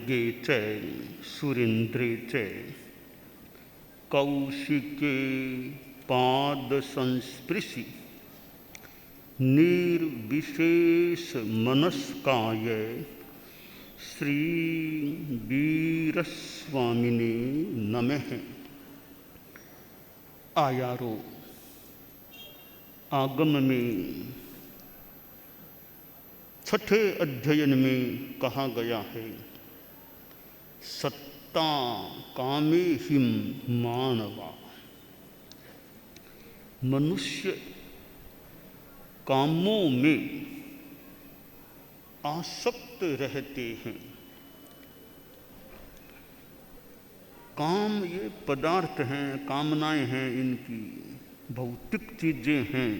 मार्गे च सुरेन्द्रे च कौशिके पाद संस्पृशि निर्विशेष मनस्काय श्री वीरस्वामिने नमः। आयारो आगम में छठे अध्ययन में कहा गया है, सत्ता कामे हिम मानवा। मनुष्य कामों में आसक्त रहते हैं। काम ये पदार्थ हैं, कामनाएं हैं, इनकी भौतिक चीजें हैं,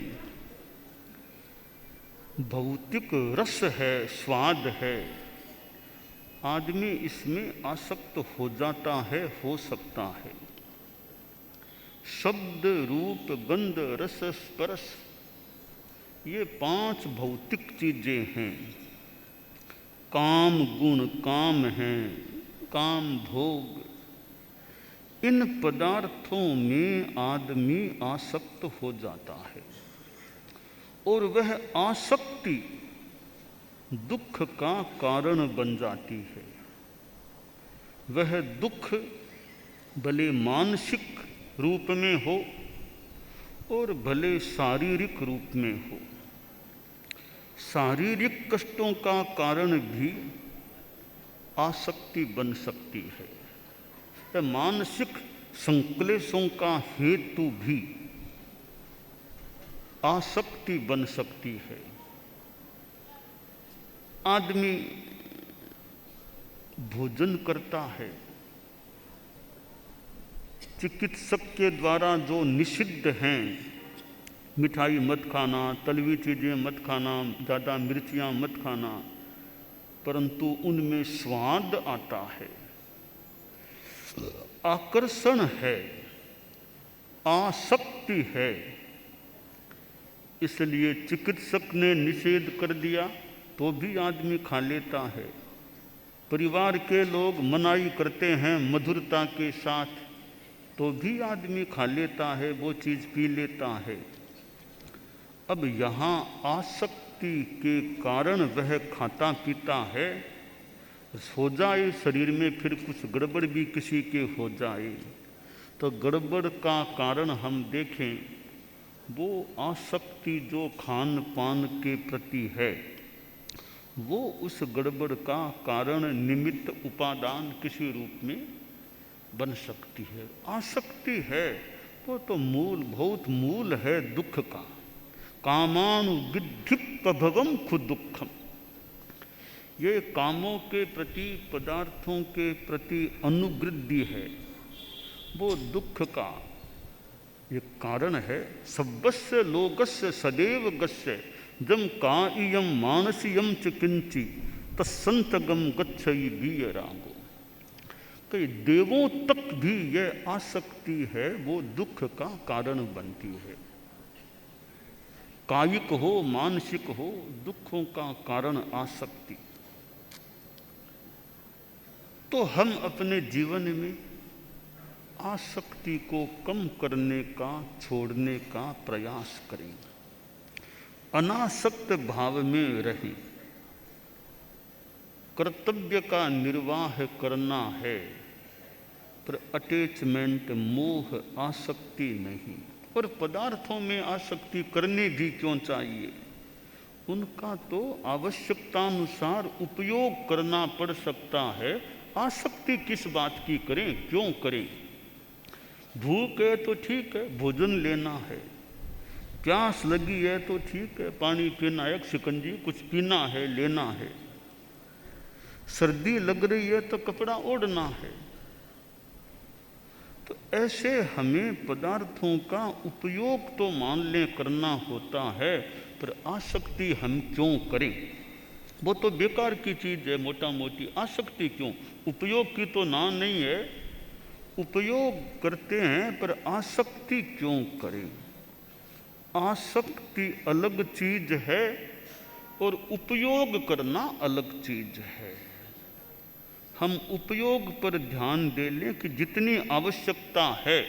भौतिक रस है, स्वाद है। आदमी इसमें आसक्त हो जाता है, हो सकता है। शब्द रूप गंध रस स्पर्श ये 5 भौतिक चीजें हैं। काम गुण काम हैं, काम भोग, इन पदार्थों में आदमी आसक्त हो जाता है और वह आसक्ति दुख का कारण बन जाती है। वह दुख भले मानसिक रूप में हो और भले शारीरिक रूप में हो। शारीरिक कष्टों का कारण भी आसक्ति बन सकती है। मानसिक संक्लेशों का हेतु भी आसक्ति बन सकती है। आदमी भोजन करता है, चिकित्सक के द्वारा जो निषिद्ध हैं, मिठाई मत खाना, तली चीज़ें मत खाना, ज़्यादा मिर्चियाँ मत खाना, परंतु उनमें स्वाद आता है, आकर्षण है, आसक्ति है। इसलिए चिकित्सक ने निषेध कर दिया तो भी आदमी खा लेता है। परिवार के लोग मनाही करते हैं मधुरता के साथ तो भी आदमी खा लेता है, वो चीज़ पी लेता है। अब यहाँ आसक्ति के कारण वह खाता पीता है। हो जाए शरीर में फिर कुछ गड़बड़ भी किसी के हो जाए तो गड़बड़ का कारण हम देखें, वो आसक्ति जो खान पान के प्रति है, वो उस गड़बड़ का कारण निमित्त उपादान किसी रूप में बन सकती है। आसक्ति है वो तो मूल, बहुत मूल है दुख का। कामानुविद्धि प्रभवम खुद दुखम। ये कामों के प्रति, पदार्थों के प्रति अनुवृद्धि है, वो दुख का ये कारण है। सब्बस्य लोकस्य सदैव गस्य जम कायम मानसियम च किंची तत्संतगम गच्छई वीयरागो। कई देवों तक भी यह आसक्ति है, वो दुख का कारण बनती है। कायिक हो मानसिक हो, दुखों का कारण आसक्ति। तो हम अपने जीवन में आसक्ति को कम करने का, छोड़ने का प्रयास करें। अनासक्त भाव में रहें। कर्तव्य का निर्वाह करना है, पर अटैचमेंट, मोह, आसक्ति नहीं। और पदार्थों में आसक्ति करनी भी क्यों चाहिए? उनका तो आवश्यकतानुसार उपयोग करना पड़ सकता है। आसक्ति किस बात की करें, क्यों करें? भूख है तो ठीक है, भोजन लेना है। प्यास लगी है तो ठीक है, पानी पीना है, शिकंजी कुछ पीना है, लेना है। सर्दी लग रही है तो कपड़ा ओढ़ना है। तो ऐसे हमें पदार्थों का उपयोग तो मान लें करना होता है, पर आसक्ति हम क्यों करें? वो तो बेकार की चीज़ है, मोटा मोटी आसक्ति क्यों? उपयोग की तो ना नहीं है, उपयोग करते हैं, पर आसक्ति क्यों करें? आसक्ति अलग चीज है और उपयोग करना अलग चीज है। हम उपयोग पर ध्यान दे लें कि जितनी आवश्यकता है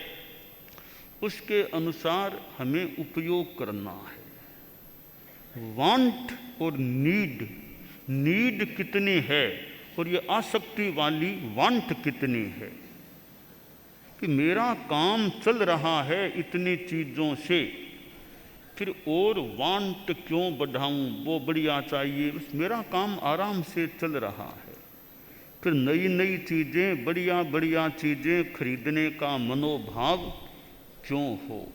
उसके अनुसार हमें उपयोग करना है। वांट और नीड, नीड कितनी है और ये आसक्ति वाली वांट कितनी है कि मेरा काम चल रहा है इतनी चीज़ों से, फिर और वांट क्यों बढ़ाऊं, वो बढ़िया चाहिए, बस मेरा काम आराम से चल रहा है। फिर नई नई चीज़ें, बढ़िया बढ़िया चीज़ें खरीदने का मनोभाव क्यों हो।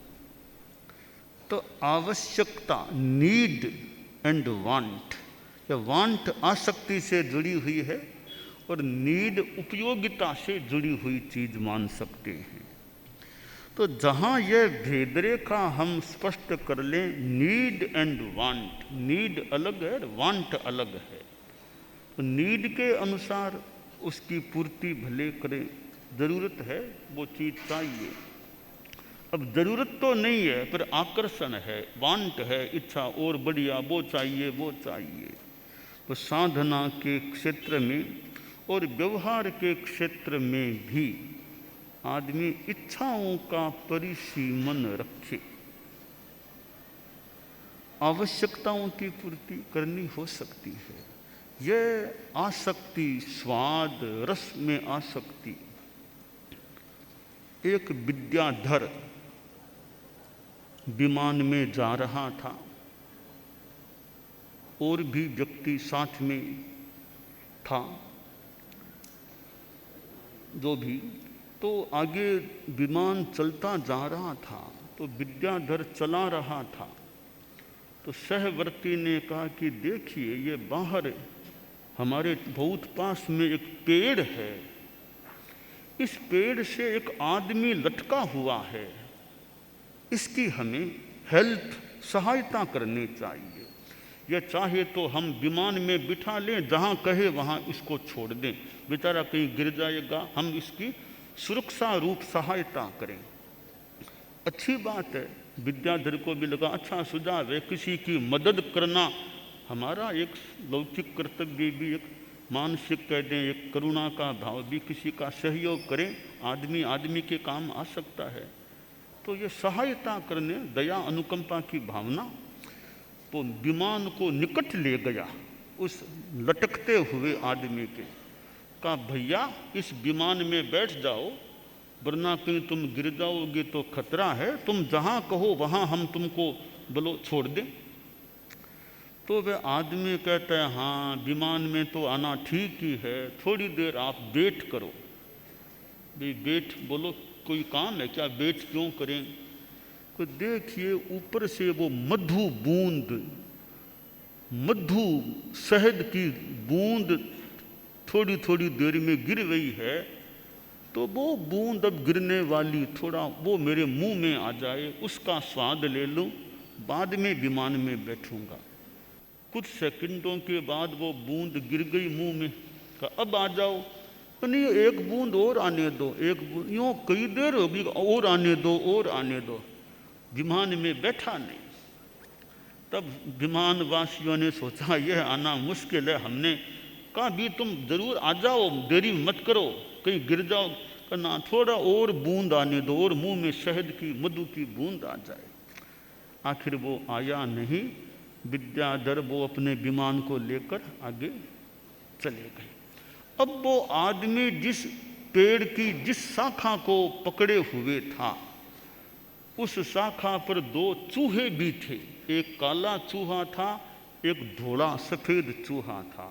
तो आवश्यकता, नीड एंड वांट, या वांट आसक्ति से जुड़ी हुई है और नीड उपयोगिता से जुड़ी हुई चीज़ मान सकते हैं। तो जहाँ यह भेदरेखा हम स्पष्ट कर लें, नीड एंड वांट, नीड अलग है, वांट अलग है, तो नीड के अनुसार उसकी पूर्ति भले करें, ज़रूरत है वो चीज़ चाहिए। अब ज़रूरत तो नहीं है पर आकर्षण है, वांट है, इच्छा और बढ़िया, वो चाहिए वो चाहिए। तो साधना के क्षेत्र में और व्यवहार के क्षेत्र में भी आदमी इच्छाओं का परिसीमन रखे। आवश्यकताओं की पूर्ति करनी हो सकती है। यह आसक्ति, स्वाद रस में आसक्ति, एक विद्याधर विमान में जा रहा था और भी व्यक्ति साथ में था जो भी, तो आगे विमान चलता जा रहा था तो विद्याधर चला रहा था। तो सहवर्ती ने कहा कि देखिए ये बाहर हमारे बहुत पास में एक पेड़ है, इस पेड़ से एक आदमी लटका हुआ है, इसकी हमें हेल्प, सहायता करनी चाहिए। यह चाहे तो हम विमान में बिठा लें, जहाँ कहे वहाँ इसको छोड़ दें, बेचारा कहीं गिर जाएगा, हम इसकी सुरक्षा रूप सहायता करें। अच्छी बात है, विद्याधर को भी लगा अच्छा सुझाव है, किसी की मदद करना हमारा एक लौकिक कर्तव्य भी, एक मानसिक कह दें, एक करुणा का भाव भी, किसी का सहयोग करें, आदमी आदमी के काम आ सकता है। तो ये सहायता करने, दया अनुकंपा की भावना, तो विमान को निकट ले गया उस लटकते हुए आदमी के, कहा भैया इस विमान में बैठ जाओ, वरना कहीं तुम गिर जाओगे तो खतरा है, तुम जहाँ कहो वहाँ हम तुमको बोलो छोड़ दें। तो वह आदमी कहता है हाँ विमान में तो आना ठीक ही है, थोड़ी देर आप वेट करो। भाई वेट बोलो कोई काम है क्या, वेट क्यों करें। तो देखिए ऊपर से वो मधु बूंद, मधु शहद की बूंद थोड़ी थोड़ी देर में गिर गई है, तो वो बूंद अब गिरने वाली, थोड़ा वो मेरे मुंह में आ जाए, उसका स्वाद ले लूं, बाद में विमान में बैठूंगा। कुछ सेकंडों के बाद वो बूंद गिर गई मुंह में, कहा अब आ जाओ। नहीं एक बूंद और आने दो, एक बूंद, यूँ कई देर होगी, और आने दो और आने दो, विमान में बैठा नहीं। तब विमान वासियों ने सोचा यह आना मुश्किल है, हमने कहा भी तुम जरूर आ जाओ, देरी मत करो, कहीं गिर जाओ, करना थोड़ा और बूंद आने दो और मुंह में शहद की मधु की बूंद आ जाए। आखिर वो आया नहीं। विद्याधर वो अपने विमान को लेकर आगे चले गए। अब वो आदमी जिस पेड़ की जिस शाखा को पकड़े हुए था, उस शाखा पर दो चूहे भी थे, एक काला चूहा था, एक धोला सफेद चूहा था।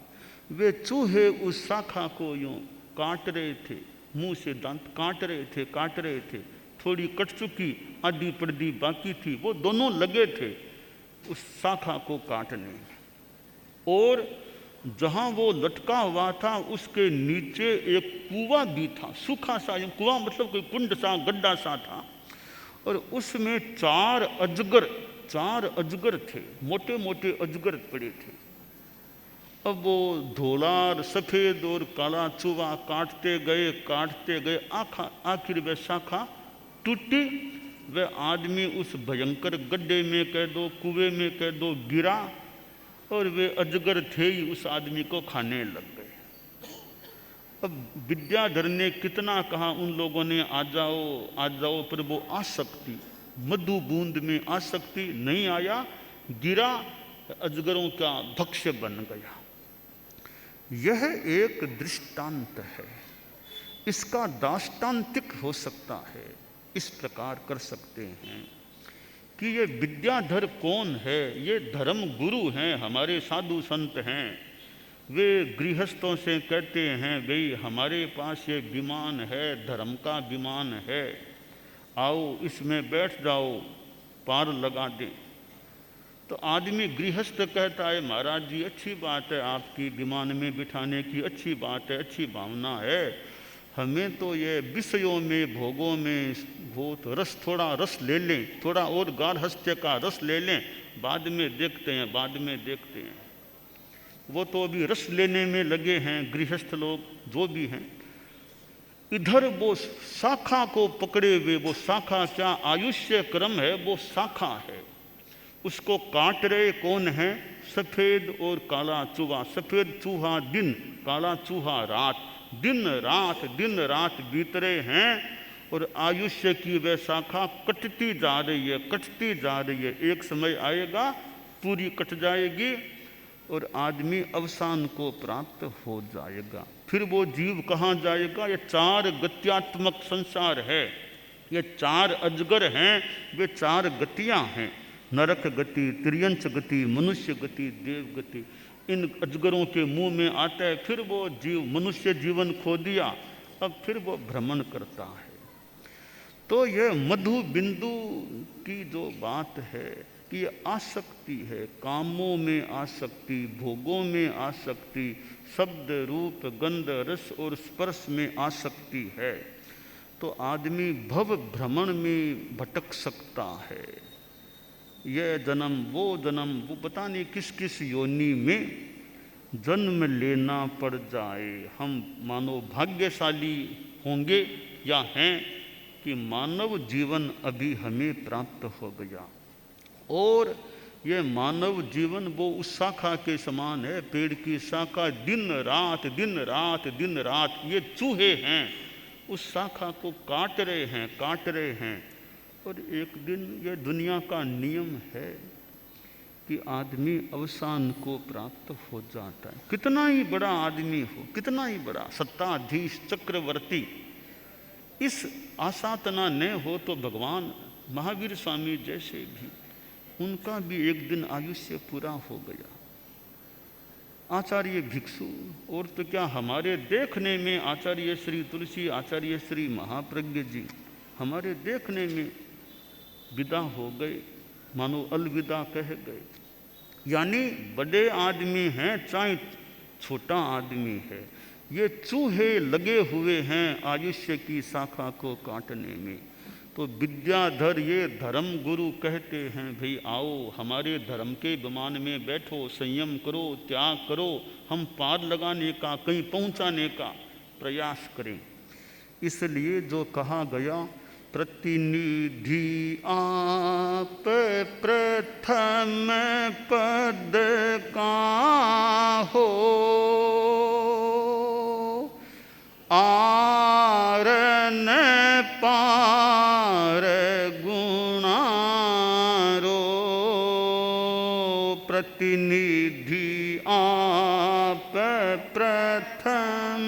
वे चूहे उस शाखा को यूं काट रहे थे, मुंह से दांत काट रहे थे, थोड़ी कट चुकी, आधी पड़दी बाकी थी, वो दोनों लगे थे उस शाखा को काटने। और जहाँ वो लटका हुआ था उसके नीचे एक कुआं भी था, सूखा सा, कुआं मतलब कोई कुंड सा, गड्ढा सा था, और उसमें चार अजगर थे, मोटे मोटे अजगर पड़े थे। अब वो धोला सफ़ेद और काला चूहा काटते गए, आखिर वह शाखा टूटी, वह आदमी उस भयंकर गड्ढे में कह दो, कुएं में कह दो, गिरा, और वे अजगर थे ही उस आदमी को खाने लग गए। अब विद्याधर ने कितना कहा, उन लोगों ने आ जाओ, पर वो आसक्ति, मधु बूंद में आसक्ति, नहीं आया, गिरा, अजगरों का भक्ष्य बन गया। यह एक दृष्टांत है, इसका दाष्टांतिक हो सकता है। इस प्रकार कर सकते हैं कि ये विद्याधर कौन है? ये धर्म गुरु हैं, हमारे साधु संत हैं। वे गृहस्थों से कहते हैं, भाई हमारे पास ये विमान है, धर्म का विमान है, आओ इसमें बैठ जाओ, पार लगा दें। तो आदमी गृहस्थ कहता है, महाराज जी अच्छी बात है, आपकी विमान में बिठाने की अच्छी बात है, अच्छी भावना है, हमें तो ये विषयों में, भोगों में बहुत रस, थोड़ा रस ले लें, थोड़ा और गार्हस्थ्य का रस ले लें, बाद में देखते हैं, बाद में देखते हैं। वो तो अभी रस लेने में लगे हैं गृहस्थ लोग जो भी हैं। इधर वो शाखा को पकड़े हुए, वो शाखा क्या आयुष्य क्रम है, वो शाखा है, उसको काट रहे कौन है? सफ़ेद और काला चूहा। सफ़ेद चूहा दिन, काला चूहा रात, दिन रात बीत रहे हैं, और आयुष्य की वह शाखा कटती जा रही है, कटती जा रही है। एक समय आएगा पूरी कट जाएगी और आदमी अवसान को प्राप्त हो जाएगा। फिर वो जीव कहाँ जाएगा? ये चार गत्यात्मक संसार है, ये चार अजगर हैं, वे चार गतियाँ हैं, नरक गति, त्रियंच गति, मनुष्य गति, देव गति। इन अजगरों के मुंह में आता है, फिर वो जीव मनुष्य जीवन खो दिया, अब फिर वो भ्रमण करता है। तो ये मधु बिंदु की जो बात है कि ये आसक्ति है, कामों में आसक्ति, भोगों में आसक्ति, शब्द रूप गंध रस और स्पर्श में आसक्ति है, तो आदमी भव भ्रमण में भटक सकता है। यह जन्म, वो पता नहीं किस किस योनि में जन्म लेना पड़ जाए। हम मानो भाग्यशाली होंगे या हैं कि मानव जीवन अभी हमें प्राप्त हो गया, और ये मानव जीवन वो उस शाखा के समान है, पेड़ की शाखा, दिन रात दिन रात दिन रात ये चूहे हैं, उस शाखा को काट रहे हैं। और एक दिन ये दुनिया का नियम है कि आदमी अवसान को प्राप्त हो जाता है। कितना ही बड़ा आदमी हो, कितना ही बड़ा सत्ताधीश चक्रवर्ती, इस आसातना न हो तो भगवान महावीर स्वामी जैसे भी, उनका भी एक दिन आयुष्य पूरा हो गया। आचार्य भिक्षु, और तो क्या हमारे देखने में आचार्य श्री तुलसी, आचार्य श्री महाप्रज्ञ जी हमारे देखने में विदा हो गए, मानो अलविदा कह गए। यानी बड़े आदमी हैं चाहे छोटा आदमी है, ये चूहे लगे हुए हैं आयुष्य की शाखा को काटने में। तो विद्याधर ये धर्म गुरु कहते हैं, भाई आओ हमारे धर्म के विमान में बैठो, संयम करो, त्याग करो, हम पार लगाने का, कहीं पहुंचाने का प्रयास करें। इसलिए जो कहा गया, प्रतिनिधि आप प्रथम पद का हो, आरन पार गुणारो, प्रतिनिधि आप प्रथम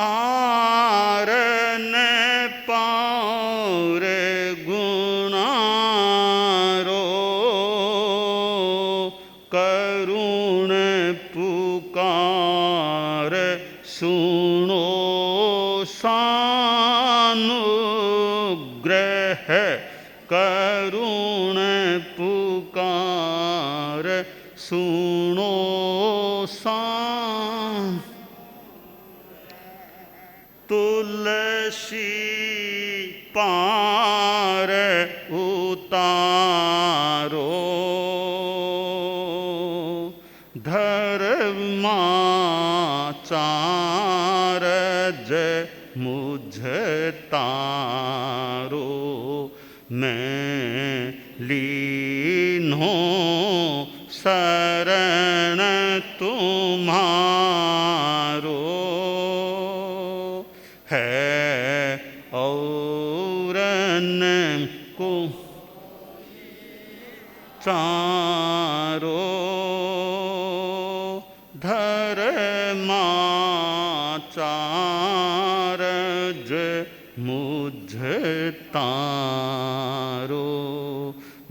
आरन पार गुणारो, करुण पुकार सुनो सानुग्रह, करुण पुकार सुनो तुलसी पार उतारो, धर्माचार्य मुझ तारो, मैं लीनो स शरण तुम्हारो है औरन को चारो धर्माचार्य मुझ तारो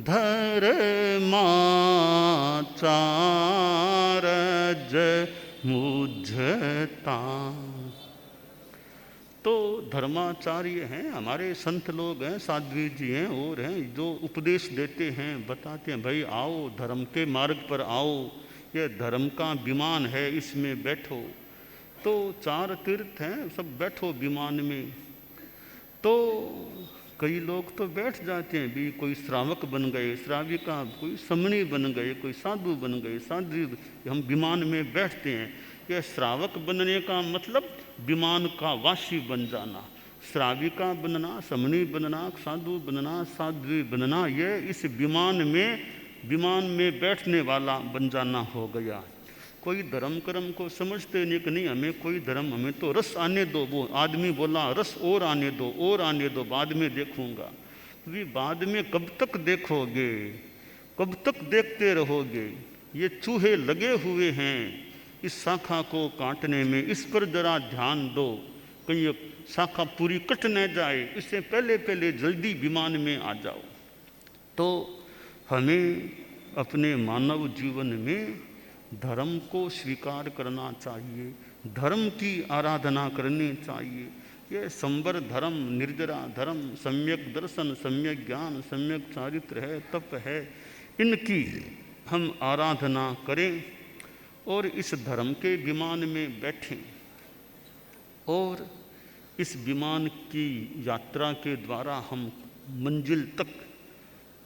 धर्माचार्य मुझ तारो। तो धर्माचार्य हैं, हमारे संत लोग हैं, साध्वी जी हैं और हैं जो उपदेश देते हैं, बताते हैं भाई आओ धर्म के मार्ग पर आओ, ये धर्म का विमान है, इसमें बैठो। तो 4 तीर्थ हैं, सब बैठो विमान में। तो कई लोग तो बैठ जाते हैं भी, कोई श्रावक बन गए, श्राविका, कोई समणी बन गए, कोई साधु बन गए, साध्वी, हम विमान में बैठते हैं। यह श्रावक बनने का मतलब विमान का वासी बन जाना, श्राविका बनना, समणी बनना, साधु बनना, साध्वी बनना, ये इस विमान में बैठने वाला बन जाना हो गया। कोई धर्म कर्म को समझते नहीं कि नहीं हमें कोई धर्म, हमें तो रस आने दो। वो आदमी बोला रस और आने दो, और आने दो, बाद में देखूंगा। भी बाद में कब तक देखोगे, कब तक देखते रहोगे? ये चूहे लगे हुए हैं इस शाखा को काटने में, इस पर जरा ध्यान दो, कहीं शाखा पूरी कट न जाए, इससे पहले पहले जल्दी विमान में आ जाओ। तो हमें अपने मानव जीवन में धर्म को स्वीकार करना चाहिए, धर्म की आराधना करनी चाहिए। ये संवर धर्म, निर्जरा धर्म, सम्यक दर्शन, सम्यक ज्ञान, सम्यक चारित्र है, तप है, इनकी हम आराधना करें और इस धर्म के विमान में बैठें और इस विमान की यात्रा के द्वारा हम मंजिल तक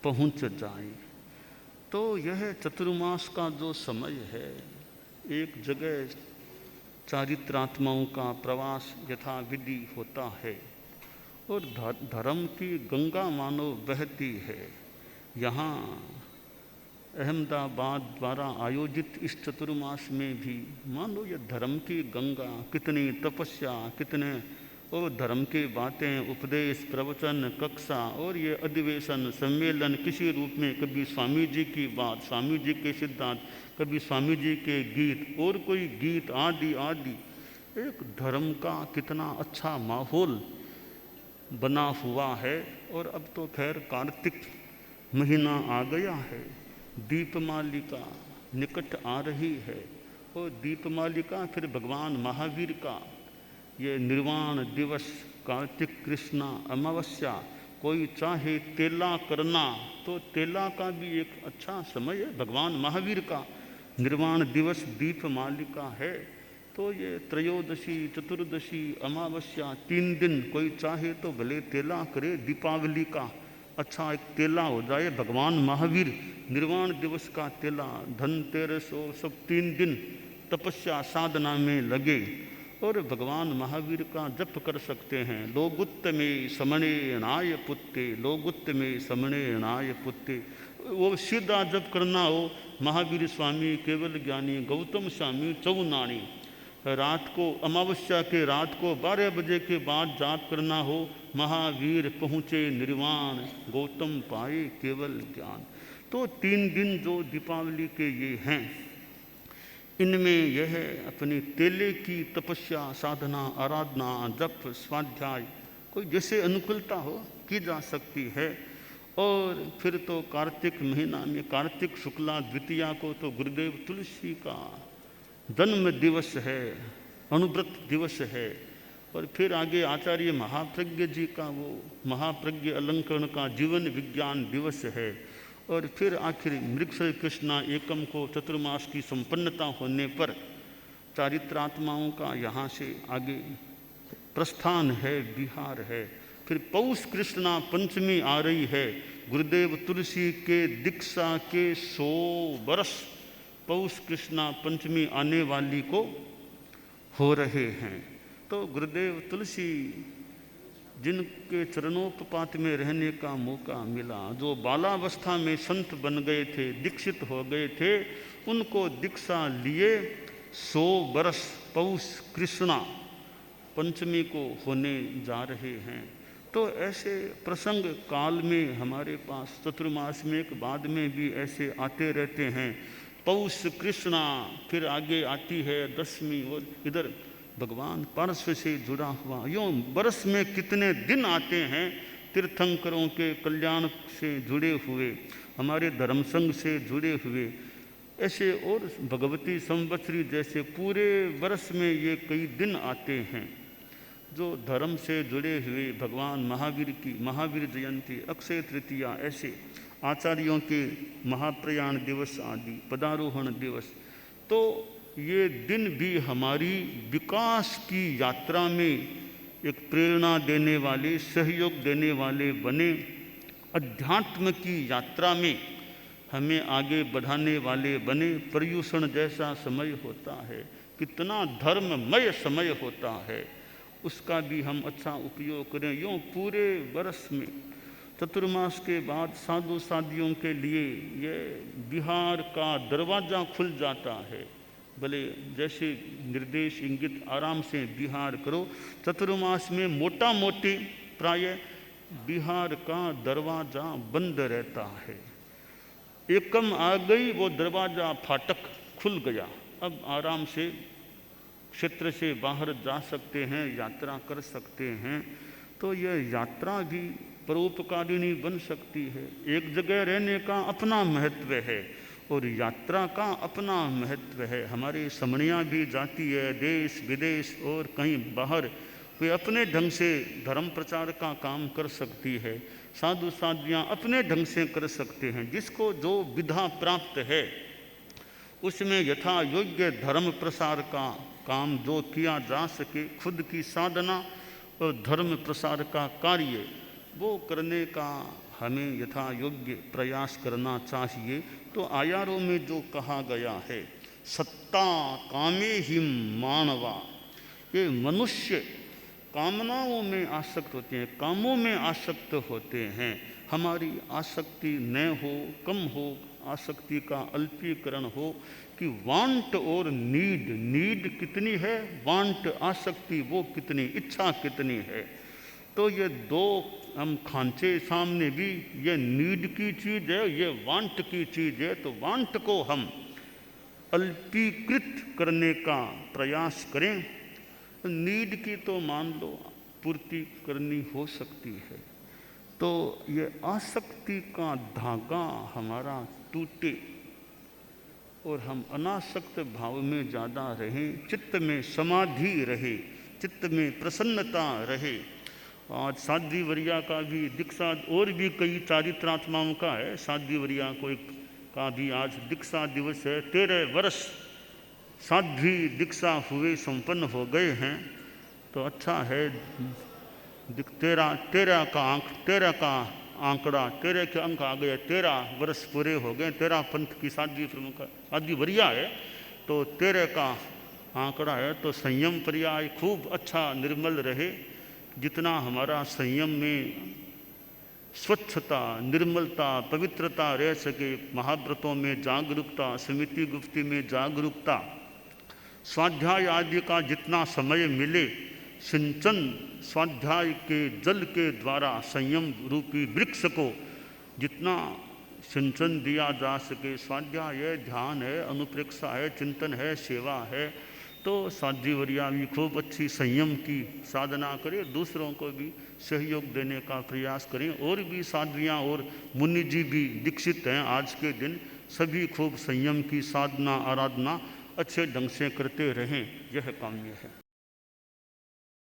पहुंच जाएं। तो यह चतुर्मास का जो समय है, एक जगह चारित्रात्माओं का प्रवास यथाविधि होता है और धर्म की गंगा मानो बहती है। यहाँ अहमदाबाद द्वारा आयोजित इस चतुर्मास में भी मानो ये धर्म की गंगा, कितनी तपस्या, कितने और धर्म की बातें, उपदेश, प्रवचन, कक्षा और ये अधिवेशन, सम्मेलन किसी रूप में, कभी स्वामी जी की बात, स्वामी जी के सिद्धांत, कभी स्वामी जी के गीत और कोई गीत आदि आदि, एक धर्म का कितना अच्छा माहौल बना हुआ है। और अब तो खैर कार्तिक महीना आ गया है, दीपमालिका निकट आ रही है और दीपमालिका फिर भगवान महावीर का ये निर्वाण दिवस, कार्तिक कृष्णा अमावस्या, कोई चाहे तेला करना तो तेला का भी एक अच्छा समय है। भगवान महावीर का निर्वाण दिवस दीपमालिका है। तो ये त्रयोदशी, चतुर्दशी, अमावस्या 3 दिन कोई चाहे तो भले तेला करे, दीपावली का अच्छा एक तेला हो जाए, भगवान महावीर निर्वाण दिवस का तेला, धनतेरस और सब 3 दिन तपस्या साधना में लगे और भगवान महावीर का जप कर सकते हैं। लोगुत्तमे समणेनाय पुत्ते, लोगुत्तमे समणेनाय पुत्ते, वो सीधा जप करना हो, महावीर स्वामी केवल ज्ञानी गौतम स्वामी चौनानी। रात को अमावस्या के रात को 12 बजे के बाद जाप करना हो, महावीर पहुँचे निर्वाण, गौतम पाए केवल ज्ञान। तो 3 दिन जो दीपावली के ये हैं, इनमें यह अपनी तेले की तपस्या, साधना, आराधना, जप, स्वाध्याय कोई जैसे अनुकूलता हो की जा सकती है। और फिर तो कार्तिक महीना में कार्तिक शुक्ला द्वितीया को तो गुरुदेव तुलसी का जन्म दिवस है, अनुव्रत दिवस है। और फिर आगे आचार्य महाप्रज्ञ जी का वो महाप्रज्ञ अलंकरण का जीवन विज्ञान दिवस है। और फिर आखिर मृगशय कृष्णा एकम को चतुर्मास की संपन्नता होने पर चारित्रात्माओं का यहाँ से आगे प्रस्थान है, बिहार है। फिर पौष कृष्णा पंचमी आ रही है, गुरुदेव तुलसी के दीक्षा के 100 वर्ष पौष कृष्णा पंचमी आने वाली को हो रहे हैं। तो गुरुदेव तुलसी जिनके चरणोपपात में रहने का मौका मिला, जो बालावस्था में संत बन गए थे, दीक्षित हो गए थे, उनको दीक्षा लिए 100 वर्ष पौष कृष्णा पंचमी को होने जा रहे हैं। तो ऐसे प्रसंग काल में हमारे पास चतुर्मास में एक बाद में भी ऐसे आते रहते हैं। पौष कृष्णा, फिर आगे आती है दशमी, और इधर भगवान पार्श्व से जुड़ा हुआ। यूँ बरस में कितने दिन आते हैं तीर्थंकरों के कल्याण से जुड़े हुए, हमारे धर्म संघ से जुड़े हुए, ऐसे और भगवती संवत्सरी जैसे पूरे वर्ष में ये कई दिन आते हैं जो धर्म से जुड़े हुए। भगवान महावीर की महावीर जयंती, अक्षय तृतीया, ऐसे आचार्यों के महाप्रयाण दिवस आदि, पदारोहण दिवस, तो ये दिन भी हमारी विकास की यात्रा में एक प्रेरणा देने वाले, सहयोग देने वाले बने। अध्यात्म की यात्रा में हमें आगे बढ़ाने वाले बने। पर्युषण जैसा समय होता है, कितना धर्ममय समय होता है, उसका भी हम अच्छा उपयोग करें। यूँ पूरे वर्ष में चतुर्मास के बाद साधु साधियों के लिए ये बिहार का दरवाज़ा खुल जाता है। भले जैसे निर्देश इंगित आराम से बिहार करो। चतुर्मास में मोटा मोटी प्राय बिहार का दरवाज़ा बंद रहता है। एकम आ गई, वो दरवाज़ा फाटक खुल गया, अब आराम से क्षेत्र से बाहर जा सकते हैं, यात्रा कर सकते हैं। तो यह यात्रा भी परोपकारिणी बन सकती है। एक जगह रहने का अपना महत्व है और यात्रा का अपना महत्व है। हमारी समणियाँ भी जाती है देश विदेश और कहीं बाहर, वे अपने ढंग से धर्म प्रचार का काम कर सकती है। साधु साधियाँ अपने ढंग से कर सकते हैं। जिसको जो विधा प्राप्त है उसमें यथा योग्य धर्म प्रसार का काम जो किया जा सके, खुद की साधना और धर्म प्रसार का कार्य वो करने का हमें यथा योग्य प्रयास करना चाहिए। तो आयारों में जो कहा गया है, सत्ता कामे हिम मानवा, ये मनुष्य कामनाओं में आसक्त होते हैं, कामों में आसक्त होते हैं। हमारी आसक्ति न हो, कम हो, आसक्ति का अल्पीकरण हो कि वांट और नीड कितनी है, वांट आसक्ति वो कितनी, इच्छा कितनी है। तो ये दो हम खांचे सामने भी, ये नीड की चीज़ है, ये वांट की चीज़ है। तो वांट को हम अल्पीकृत करने का प्रयास करें। नीड की तो मान लो पूर्ति करनी हो सकती है। तो ये आसक्ति का धागा हमारा टूटे और हम अनासक्त भाव में ज़्यादा रहें, चित्त में समाधि रहे, चित्त में प्रसन्नता रहे। आज साध्वी वरिया का भी दीक्षा, और भी कई चारित्रात्माओं का है, साध्वी वरिया का भी आज दीक्षा दिवस है। 13 वर्ष साध्वी दीक्षा हुए संपन्न हो गए हैं। तो अच्छा है, 13 का आंकड़ा, 13 के अंक आ गए, 13 वर्ष पूरे हो गए। 13 पंथ की साध्वी प्रमुख साध्वी वरिया है, तो 13 का आंकड़ा है। तो संयम पर्याय खूब अच्छा निर्मल रहे। जितना हमारा संयम में स्वच्छता, निर्मलता, पवित्रता रह सके, महाव्रतों में जागरूकता, समिति गुप्ती में जागरूकता, स्वाध्याय आदि का जितना समय मिले, सिंचन स्वाध्याय के जल के द्वारा संयम रूपी वृक्ष को जितना सिंचन दिया जा सके, स्वाध्याय है, ध्यान है, अनुप्रेक्षा है, चिंतन है, सेवा है। तो साध्वी वरिया भी खूब अच्छी संयम की साधना करें, दूसरों को भी सहयोग देने का प्रयास करें। और भी साध्वियाँ और मुनि जी भी दीक्षित हैं आज के दिन, सभी खूब संयम की साधना आराधना अच्छे ढंग से करते रहें, यह काम्य है।